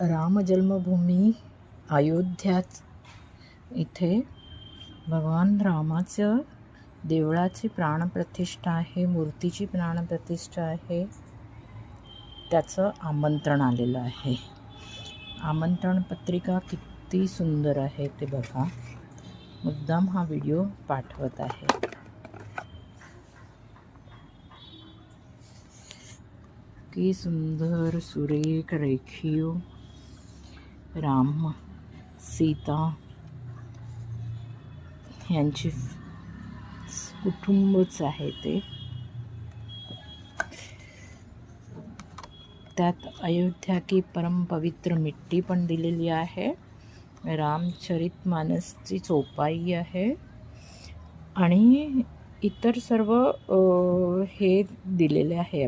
राम जन्मभूमी अयोध्या इथे भगवान रामाचं देवळाची प्राणप्रतिष्ठा आहे, मूर्तीची प्राणप्रतिष्ठा आहे. त्याचं आमंत्रण आलेलं आहे. आमंत्रण पत्रिका किती सुंदर आहे ते बघा. मुद्दाम हा व्हिडिओ पाठवत आहे. की सुंदर सुरेख रेखीव राम सीता यांची कुटुंबच आहे ते. त्यात अयोध्या की परम पवित्र मिट्टी पण दिलेली आहे. रामचरितमानसची चोपाई आहे आणि इतर सर्व हे दिलेले आहे.